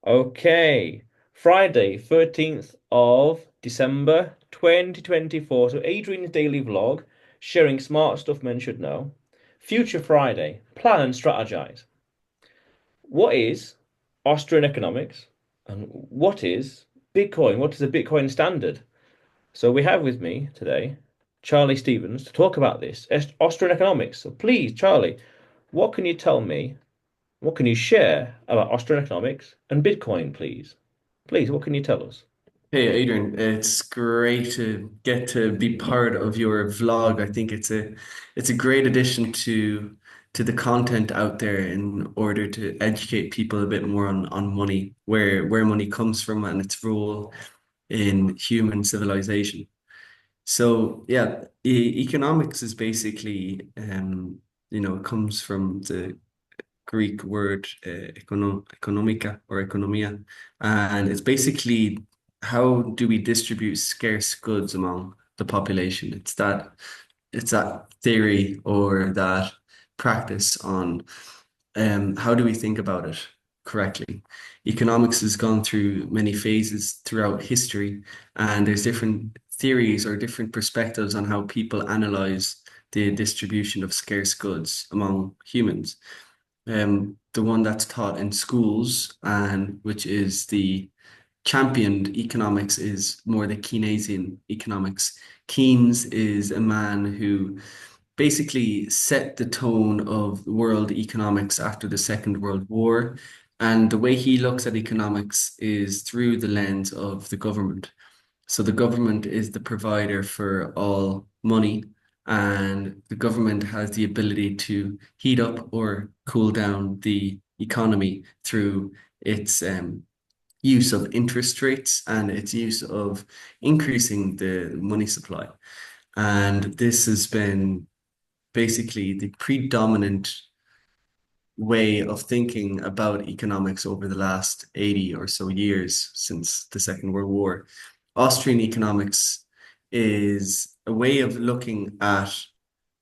Okay, Friday, 13th of December 2024. So, Adrian's daily vlog, sharing smart stuff men should know. Future Friday, plan and strategize. What is Austrian economics? And what is Bitcoin? What is the Bitcoin standard? So, we have with me today Charlie Stevens to talk about this Austrian economics. So, please, Charlie, what can you tell me? What can you share about Austrian economics and Bitcoin, please? Please, what can you tell us? Hey Adrian, it's great to get to be part of your vlog. I think it's a great addition to the content out there in order to educate people a bit more on money, where money comes from and its role in human civilization. So yeah, economics is basically it comes from the Greek word economica or economia, and it's basically how do we distribute scarce goods among the population? It's that theory or that practice on how do we think about it correctly. Economics has gone through many phases throughout history, and there's different theories or different perspectives on how people analyze the distribution of scarce goods among humans. The one that's taught in schools and which is the championed economics is more the Keynesian economics. Keynes is a man who basically set the tone of world economics after the Second World War. And the way he looks at economics is through the lens of the government. So the government is the provider for all money, and the government has the ability to heat up or cool down the economy through its use of interest rates and its use of increasing the money supply. And this has been basically the predominant way of thinking about economics over the last 80 or so years since the Second World War. Austrian economics is a way of looking at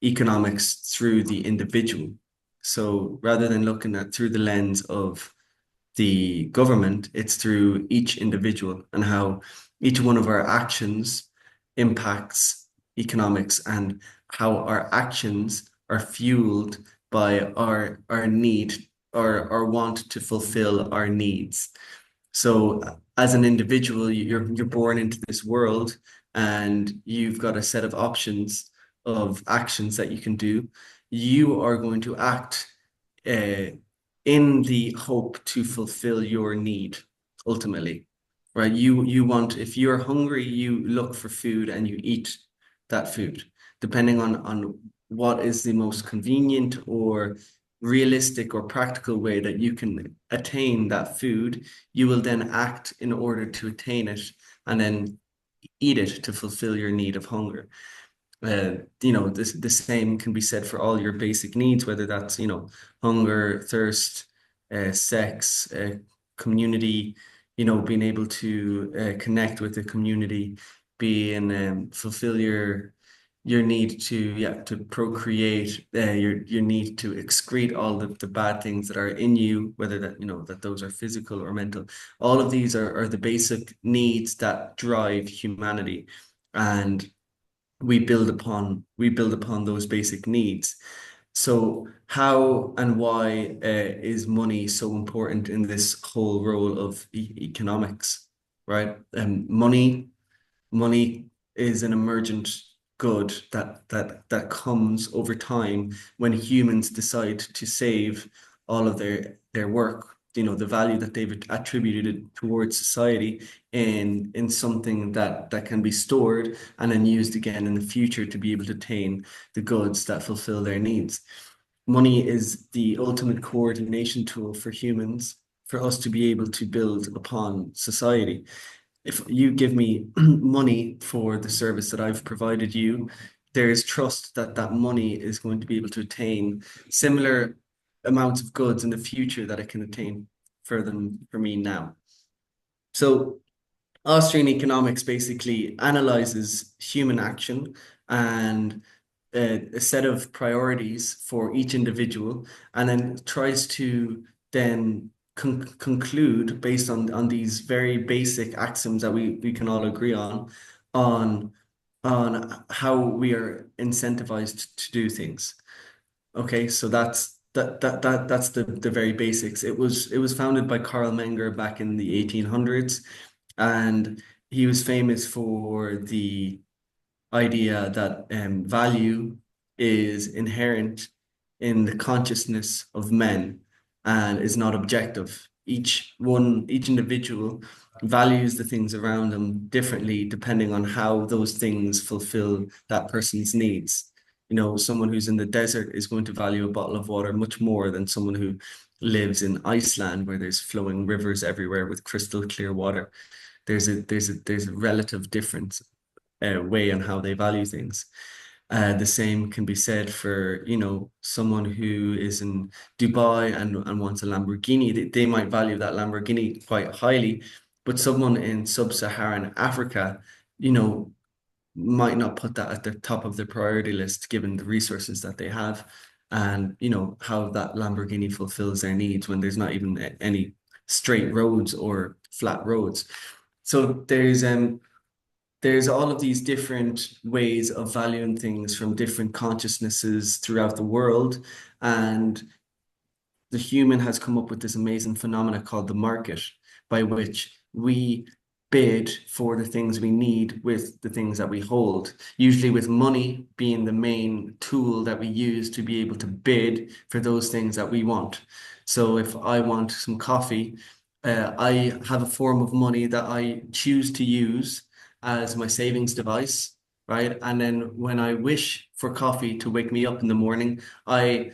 economics through the individual. So rather than looking at through the lens of the government, it's through each individual and how each one of our actions impacts economics and how our actions are fueled by our need or our want to fulfill our needs. So as an individual, you're born into this world and you've got a set of options of actions that you can do. You are going to act uh, in the hope to fulfill your need ultimately, right? You want, if you're hungry, you look for food and you eat that food, depending on what is the most convenient or realistic or practical way that you can attain that food. You will then act in order to attain it and then eat it to fulfill your need of hunger. The same can be said for all your basic needs, whether that's, hunger, thirst, sex, community, being able to connect with the community, being fulfill your need to to procreate, your need to excrete all the bad things that are in you, whether that that those are physical or mental. All of these are the basic needs that drive humanity. And we build upon those basic needs. So how and why is money so important in this whole role of economics, right? Money is an emergent good that comes over time when humans decide to save all of their work, the value that they've attributed towards society in something that can be stored and then used again in the future to be able to attain the goods that fulfill their needs. Money is the ultimate coordination tool for humans, for us to be able to build upon society. If you give me money for the service that I've provided you, there is trust that that money is going to be able to attain similar amounts of goods in the future that it can attain for me now. So Austrian economics basically analyzes human action and a set of priorities for each individual, and then tries to then conclude based on these very basic axioms that we can all agree on on how we are incentivized to do things. Okay, so that's the very basics. It was founded by Carl Menger back in the 1800s, and he was famous for the idea that value is inherent in the consciousness of men and is not objective. Each individual values the things around them differently depending on how those things fulfill that person's needs. You know, someone who's in the desert is going to value a bottle of water much more than someone who lives in Iceland where there's flowing rivers everywhere with crystal clear water. There's a relative difference way on how they value things. The same can be said for, someone who is in Dubai and wants a Lamborghini. They might value that Lamborghini quite highly, but someone in sub-Saharan Africa, you know, might not put that at the top of their priority list given the resources that they have and, how that Lamborghini fulfills their needs when there's not even any straight roads or flat roads. So there's all of these different ways of valuing things from different consciousnesses throughout the world. And the human has come up with this amazing phenomena called the market, by which we bid for the things we need with the things that we hold, usually with money being the main tool that we use to be able to bid for those things that we want. So if I want some coffee, I have a form of money that I choose to use as my savings device, right? And then when I wish for coffee to wake me up in the morning, I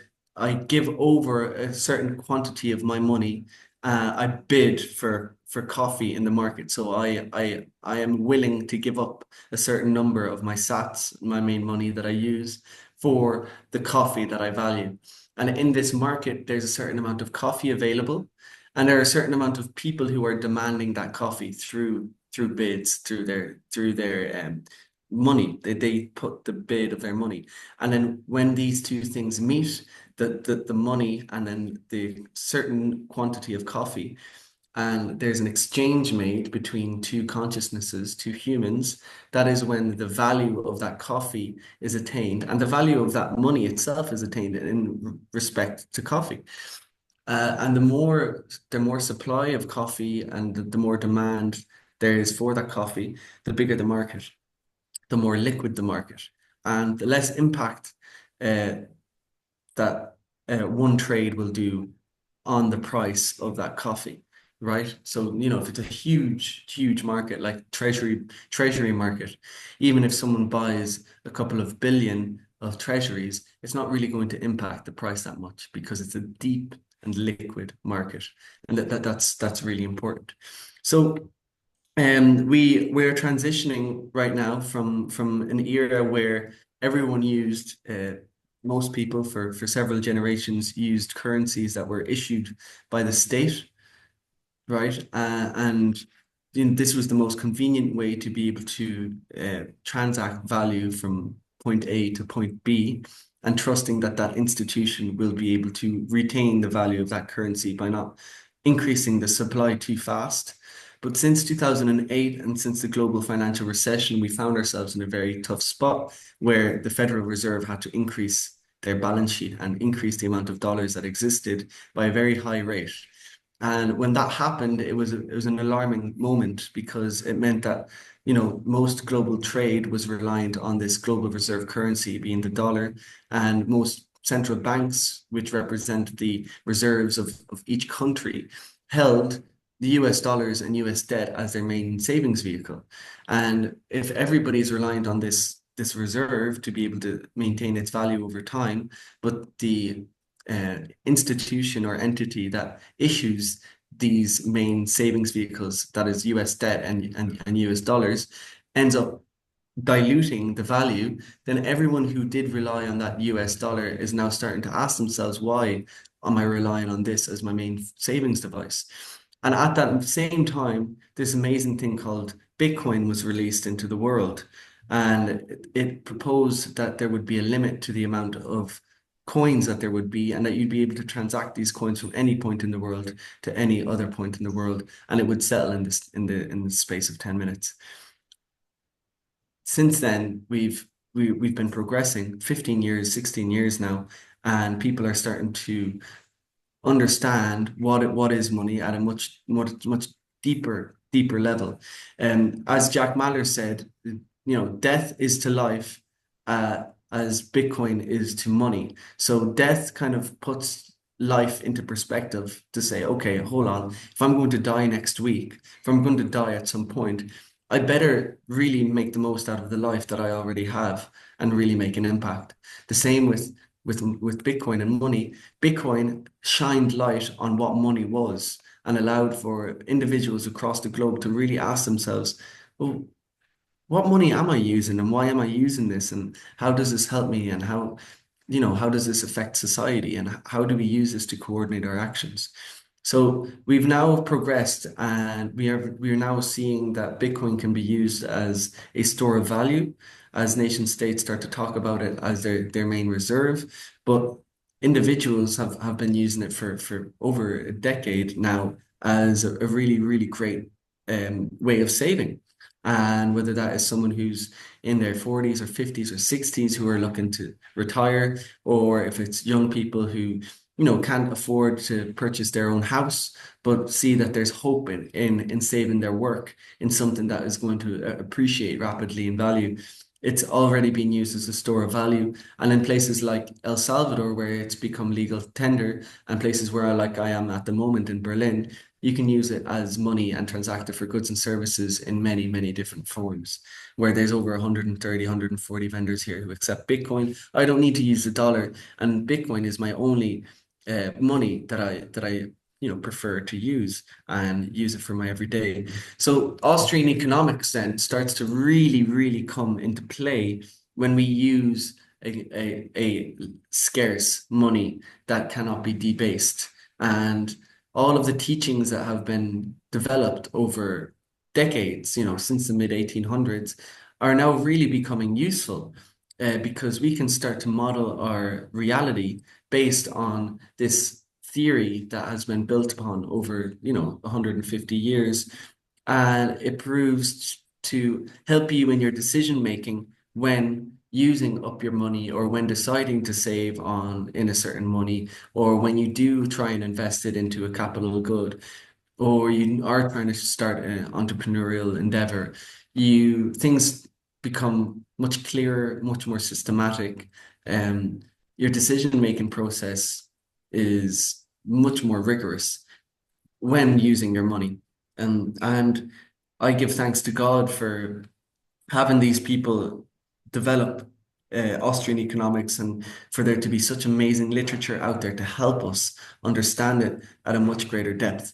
give over a certain quantity of my money. I bid for coffee in the market. So I am willing to give up a certain number of my sats, my main money that I use for the coffee that I value. And in this market, there's a certain amount of coffee available, and there are a certain amount of people who are demanding that coffee through bids, through their money. They put the bid of their money. And then when these two things meet, the money and then the certain quantity of coffee, and there's an exchange made between two consciousnesses, two humans, that is when the value of that coffee is attained, and the value of that money itself is attained in respect to coffee. And the more supply of coffee and the more demand there is for that coffee, the bigger the market, the more liquid the market, and the less impact uh, that one trade will do on the price of that coffee, right? So, if it's a huge, huge market like treasury market, even if someone buys a couple of billion of treasuries, it's not really going to impact the price that much because it's a deep and liquid market, and that's really important. So we're transitioning right now from an era where everyone used most people for several generations used currencies that were issued by the state, right? And this was the most convenient way to be able to transact value from point A to point B, and trusting that that institution will be able to retain the value of that currency by not increasing the supply too fast. But since 2008 and since the global financial recession, we found ourselves in a very tough spot where the Federal Reserve had to increase their balance sheet and increase the amount of dollars that existed by a very high rate. And when that happened, it was an alarming moment because it meant that, most global trade was reliant on this global reserve currency being the dollar, and most central banks, which represent the reserves of each country, held the US dollars and US debt as their main savings vehicle. And if everybody's reliant on this reserve to be able to maintain its value over time, but the institution or entity that issues these main savings vehicles, that is US debt and US dollars, ends up diluting the value, then everyone who did rely on that US dollar is now starting to ask themselves, why am I relying on this as my main savings device? And at that same time, this amazing thing called Bitcoin was released into the world. And it proposed that there would be a limit to the amount of coins that there would be, and that you'd be able to transact these coins from any point in the world to any other point in the world, and it would settle in this in the space of 10 minutes. Since then, we've been progressing 15 years, 16 years now, and people are starting to understand what is money at a much deeper level. As Jack Mallers said, death is to life as Bitcoin is to money. So death kind of puts life into perspective to say, okay, hold on, if I'm going to die next week, if I'm going to die at some point, I better really make the most out of the life that I already have and really make an impact. The same with Bitcoin and money. Bitcoin shined light on what money was and allowed for individuals across the globe to really ask themselves, well, what money am I using and why am I using this and how does this help me and how does this affect society and how do we use this to coordinate our actions? So we've now progressed and we are now seeing that Bitcoin can be used as a store of value as nation states start to talk about it as their main reserve. But individuals have been using it for over a decade now as a really, really great way of saving. And whether that is someone who's in their 40s or 50s or 60s who are looking to retire, or if it's young people who, can't afford to purchase their own house, but see that there's hope in saving their work in something that is going to appreciate rapidly in value. It's already been used as a store of value. And in places like El Salvador, where it's become legal tender, and places where like I am at the moment in Berlin, you can use it as money and transact it for goods and services in many, many different forms. Where there's over 130, 140 vendors here who accept Bitcoin. I don't need to use the dollar, and Bitcoin is my only money that I prefer to use and use it for my everyday. So Austrian economics then starts to really, really come into play when we use a scarce money that cannot be debased. And all of the teachings that have been developed over decades, since the mid 1800s, are now really becoming useful because we can start to model our reality based on this theory that has been built upon over, 150 years. And it proves to help you in your decision making when using up your money or when deciding to save on in a certain money or when you do try and invest it into a capital good or you are trying to start an entrepreneurial endeavor, things become much clearer, much more systematic. Um, your decision-making process is much more rigorous when using your money. And I give thanks to God for having these people develop Austrian economics and for there to be such amazing literature out there to help us understand it at a much greater depth.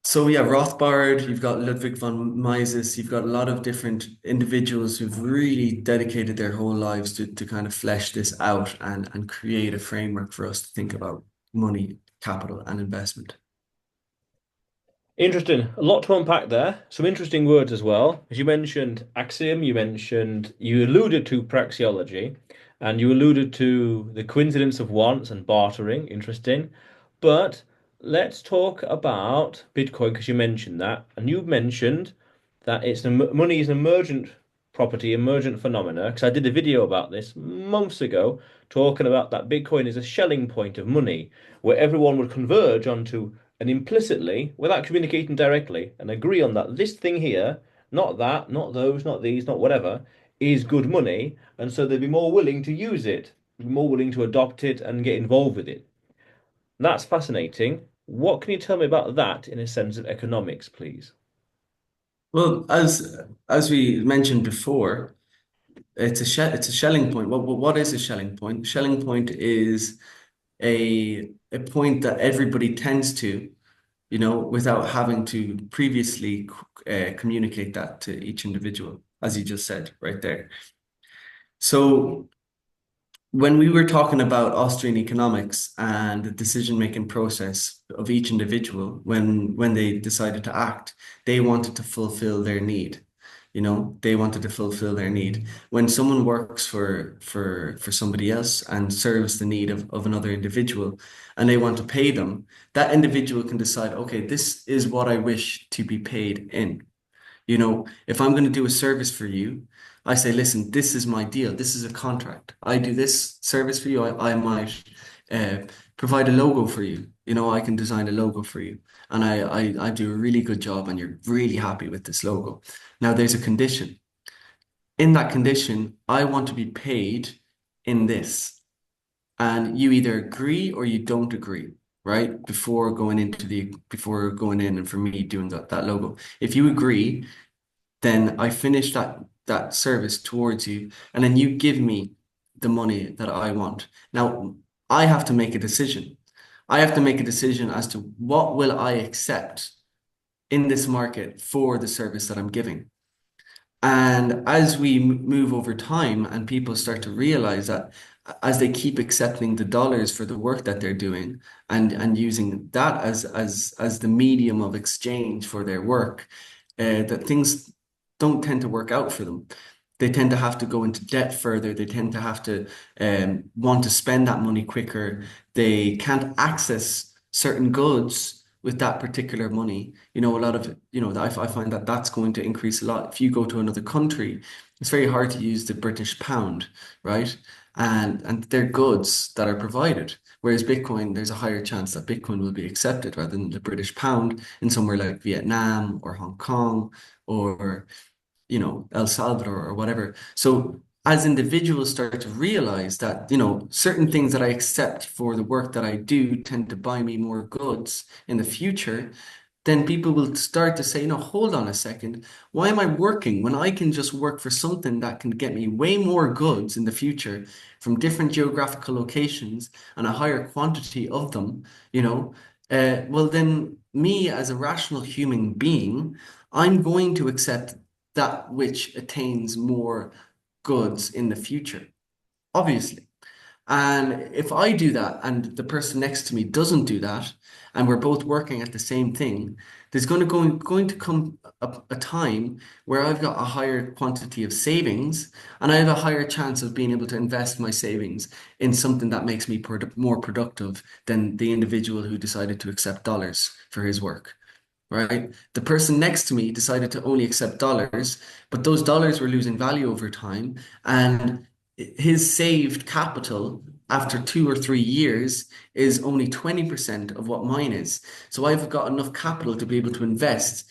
So yeah, Rothbard, you've got Ludwig von Mises, you've got a lot of different individuals who've really dedicated their whole lives to kind of flesh this out and create a framework for us to think about money, capital, and investment. Interesting. A lot to unpack there. Some interesting words as well. As you mentioned axiom, you alluded to praxeology, and you alluded to the coincidence of wants and bartering. Interesting. But let's talk about Bitcoin because you mentioned that, and you mentioned that money is an emergent property, emergent phenomena. Because I did a video about this months ago, talking about that Bitcoin is a Schelling point of money, where everyone would converge onto and implicitly, without communicating directly, and agree on that this thing here, not that, not those, not these, not whatever, is good money, and so they'd be more willing to use it, be more willing to adopt it and get involved with it. That's fascinating. What can you tell me about that in a sense of economics, please? Well, as we mentioned before, it's a Schelling point. What is a Schelling point? Schelling point is a point that everybody tends to, without having to previously communicate that to each individual, as you just said right there. So when we were talking about Austrian economics and the decision-making process of each individual, when they decided to act, they wanted to fulfill their need. They wanted to fulfill their need. When someone works for somebody else and serves the need of another individual and they want to pay them, that individual can decide, okay, this is what I wish to be paid in. If I'm going to do a service for you, I say, listen, this is my deal. This is a contract. I do this service for you. I might uh, provide a logo for you. I can design a logo for you. And I do a really good job and you're really happy with this logo. Now, there's a condition. In that condition, I want to be paid in this. And you either agree or you don't agree, right? Before going in and for me doing that logo. If you agree, then I finish that service towards you, and then you give me the money that I want. Now, I have to make a decision. I have to make a decision as to what will I accept in this market for the service that I'm giving. And as we move over time and people start to realize that as they keep accepting the dollars for the work that they're doing and using that as the medium of exchange for their work, that things don't tend to work out for them. They tend to have to go into debt further. They tend to have to want to spend that money quicker. They can't access certain goods with that particular money. A lot of, I find that that's going to increase a lot. If you go to another country, it's very hard to use the British pound, right? And they're goods that are provided. Whereas Bitcoin, there's a higher chance that Bitcoin will be accepted rather than the British pound in somewhere like Vietnam or Hong Kong or El Salvador or whatever. So as individuals start to realize that, certain things that I accept for the work that I do tend to buy me more goods in the future, then people will start to say, no, hold on a second. Why am I working when I can just work for something that can get me way more goods in the future from different geographical locations and a higher quantity of them, well, then me as a rational human being, I'm going to accept that which attains more goods in the future, obviously. And if I do that and the person next to me doesn't do that, and we're both working at the same thing, there's going to come a time where I've got a higher quantity of savings and I have a higher chance of being able to invest my savings in something that makes me more productive than the individual who decided to accept dollars for his work, right? The person next to me decided to only accept dollars, but those dollars were losing value over time. And his saved capital after 2 or 3 years is only 20% of what mine is. So I've got enough capital to be able to invest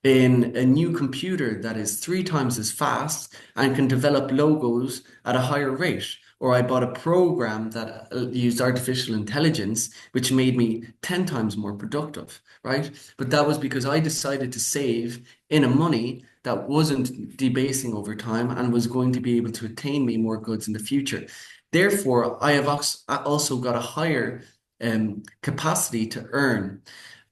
in a new computer that is 3 times as fast and can develop logos at a higher rate. Or I bought a program that used artificial intelligence, which made me 10 times more productive, right? But that was because I decided to save in a money that wasn't debasing over time and was going to be able to attain me more goods in the future. Therefore, I have also got a higher capacity to earn.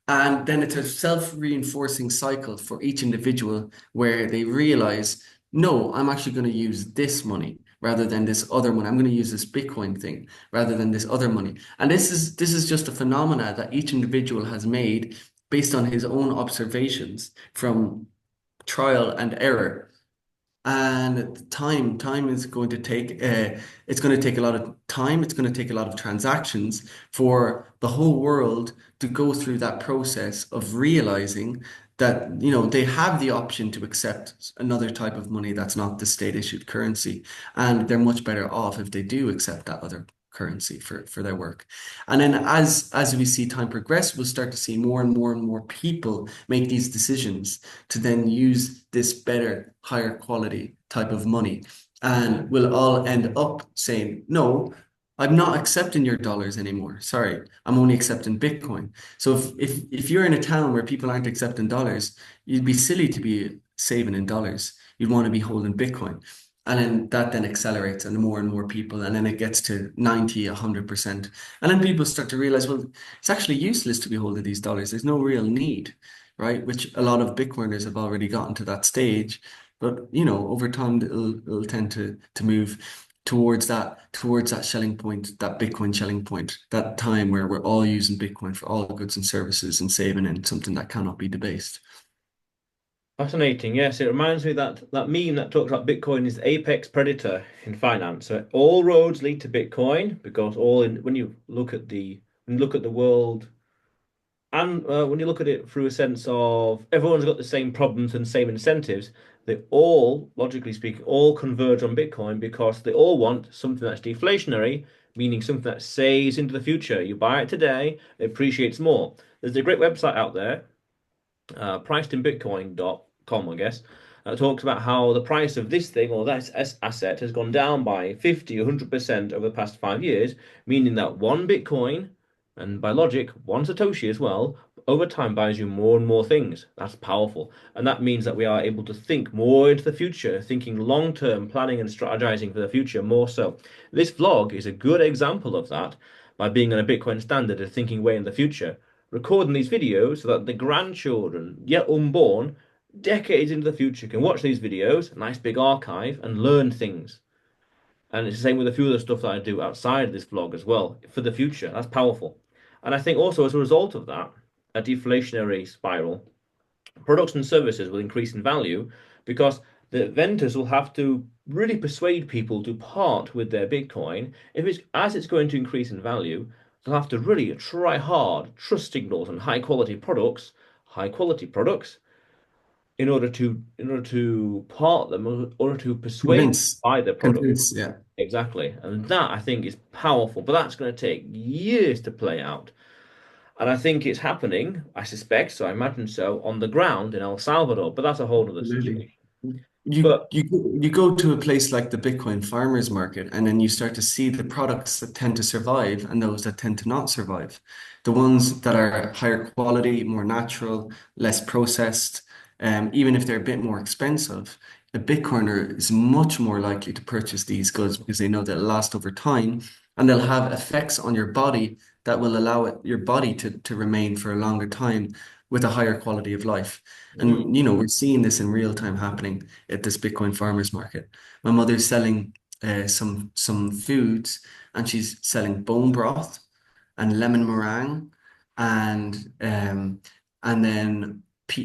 And then it's a self-reinforcing cycle for each individual where they realize, no, I'm actually going to use this money rather than this other money. I'm going to use this Bitcoin thing rather than this other money. And this is just a phenomena that each individual has made based on his own observations from trial and error. And time is going to take, it's going to take a lot of time. It's going to take a lot of transactions for the whole world to go through that process of realizing that, they have the option to accept another type of money that's not the state issued currency. And they're much better off if they do accept that other currency for their work. And then as we see time progress, we'll start to see more and more and more people make these decisions to then use this better, higher quality type of money. And we'll all end up saying, no, I'm not accepting your dollars anymore. Sorry, I'm only accepting Bitcoin. So if you're in a town where people aren't accepting dollars, you'd be silly to be saving in dollars. You'd want to be holding Bitcoin. And then that then accelerates and more people. And then it gets to 90, 100%. And then people start to realize, well, it's actually useless to be holding these dollars. There's no real need, right? Which a lot of Bitcoiners have already gotten to that stage. But over time it'll tend to move towards that Schelling point, that Bitcoin Schelling point, that time where we're all using Bitcoin for all goods and services and saving in something that cannot be debased. Fascinating. Yes, it reminds me that that meme that talks about Bitcoin is the apex predator in finance. So all roads lead to Bitcoin because all in when you look at the world and when you look at it through a sense of everyone's got the same problems and same incentives, they all, logically speaking, all converge on Bitcoin because they all want something that's deflationary, meaning something that saves into the future. You buy it today, it appreciates more. There's a great website out there pricedinbitcoin.com, I guess, talks about how the price of this thing or that asset has gone down by 50, 100% over the past 5 years, meaning that one Bitcoin, and by logic, one Satoshi as well, over time buys you more and more things. That's powerful. And that means that we are able to think more into the future, thinking long-term planning and strategizing for the future more so. This vlog is a good example of that by being on a Bitcoin standard and thinking way in the future recording these videos so that the grandchildren, yet unborn, decades into the future, can watch these videos, a nice big archive, and learn things. And it's the same with a few other stuff that I do outside of this vlog as well for the future. That's powerful. And I think also as a result of that, a deflationary spiral, products and services will increase in value because the vendors will have to really persuade people to part with their Bitcoin. If it's as it's going to increase in value, they'll have to really try hard, trust signals and high quality products in order to part them, in order to persuade them to Convince, buy their product. convince, yeah. Exactly. And that I think is powerful, but that's going to take years to play out. And I think it's happening, I suspect, so I imagine so, on the ground in El Salvador, but that's a whole other Absolutely. situation. You But you go to a place like the Bitcoin farmers market, and then you start to see the products that tend to survive and those that tend to not survive. The ones that are higher quality, more natural, less processed, even if they're a bit more expensive, a Bitcoiner is much more likely to purchase these goods because they know they'll last over time and they'll have effects on your body that will allow your body to remain for a longer time with a higher quality of life. mm, And we're seeing this in real time happening at this Bitcoin farmers market. My mother's selling some foods, and she's selling bone broth and lemon meringue, and then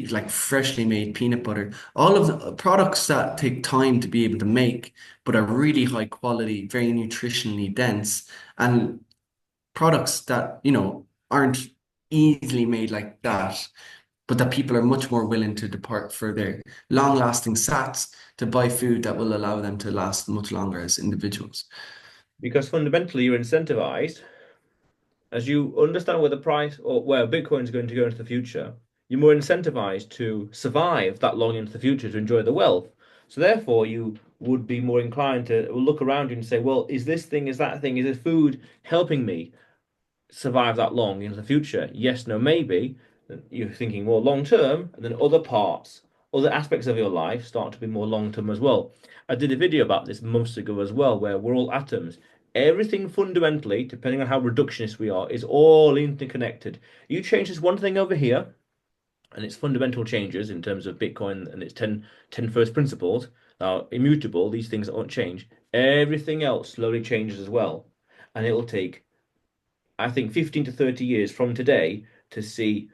like freshly made peanut butter. All of the products that take time to be able to make, but are really high quality, very nutritionally dense, and products that aren't easily made like that, but that people are much more willing to depart for their long-lasting sats to buy food that will allow them to last much longer as individuals. because fundamentally you're incentivized as you understand where the price or where Bitcoin is going to go into the future, you're more incentivized to survive that long into the future to enjoy the wealth. So therefore, you would be more inclined to look around you and say, well, is this thing, is that thing, is this food helping me survive that long into the future? Yes, no, maybe. You're thinking more long term, and then other parts, other aspects of your life start to be more long term as well. I did a video about this months ago as well, where we're all atoms. Everything fundamentally, depending on how reductionist we are, is all interconnected. You change this one thing over here, and its fundamental changes in terms of Bitcoin and its ten first principles are immutable. These things won't change. Everything else slowly changes as well. And it'll take I think 15 to 30 years from today to see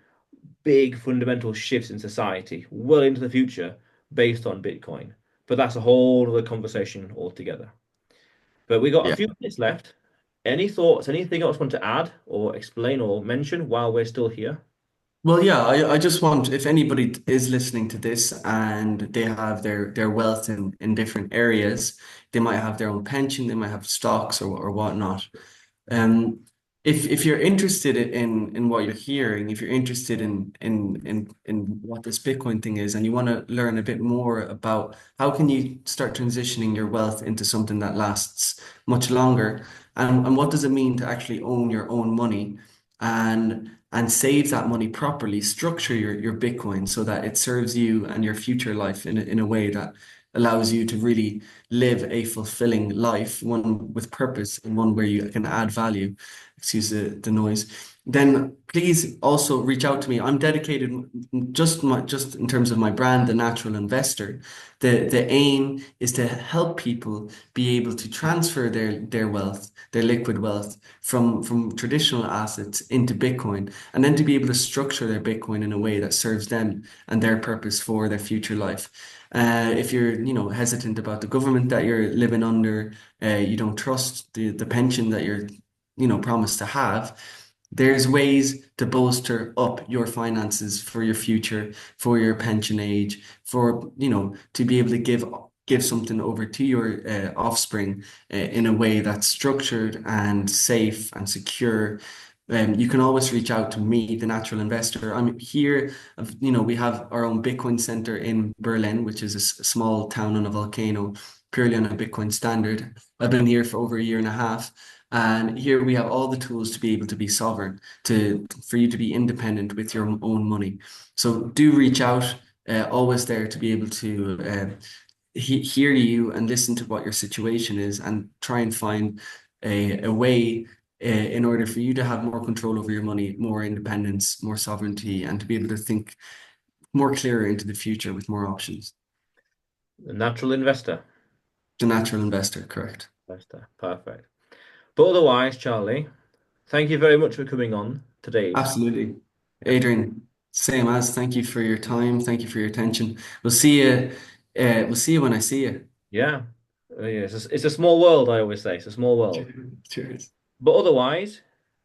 big fundamental shifts in society well into the future based on Bitcoin. But that's a whole other conversation altogether. But we got a Yeah. few minutes left. Any thoughts, anything else you want to add or explain or mention while we're still here? Well, yeah, I just want, if anybody is listening to this and they have their wealth in different areas, they might have their own pension, they might have stocks or whatnot. Um, if you're interested in what you're hearing, if you're interested in what this Bitcoin thing is, and you want to learn a bit more about how can you start transitioning your wealth into something that lasts much longer, and what does it mean to actually own your own money and save that money properly, structure your Bitcoin so that it serves you and your future life in a way that allows you to really live a fulfilling life, one with purpose and one where you can add value. Excuse the noise. then please also reach out to me. I'm dedicated just in terms of my brand, the natural investor. The aim is to help people be able to transfer their wealth, their liquid wealth from traditional assets into Bitcoin, and then to be able to structure their Bitcoin in a way that serves them and their purpose for their future life. If you're, hesitant about the government that you're living under, you don't trust the pension that you're, promised to have, there's ways to bolster up your finances for your future, for your pension age, for, to be able to give something over to your offspring in a way that's structured and safe and secure. You can always reach out to me, the natural investor. I'm here. We have our own Bitcoin center in Berlin, which is a small town on a volcano, purely on a Bitcoin standard. I've been here for over a year and a half. And here we have all the tools to be able to be sovereign, for you to be independent with your own money. So do reach out, always there to be able to hear you and listen to what your situation is and try and find a way in order for you to have more control over your money, more independence, more sovereignty, and to be able to think more clearer into the future with more options. The natural investor. The natural investor, correct. Investor. Perfect. But otherwise, Charlie, thank you very much for coming on today. Absolutely. Yeah. Adrian, same as thank you for your time. Thank you for your attention. We'll see you when I see you. Yeah. Yeah, it's a small world, I always say. It's a small world. Cheers. But otherwise,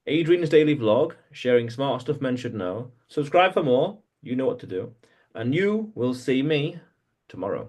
Adrian's daily vlog, sharing smart stuff men should know. Subscribe for more. You know what to do. And you will see me tomorrow.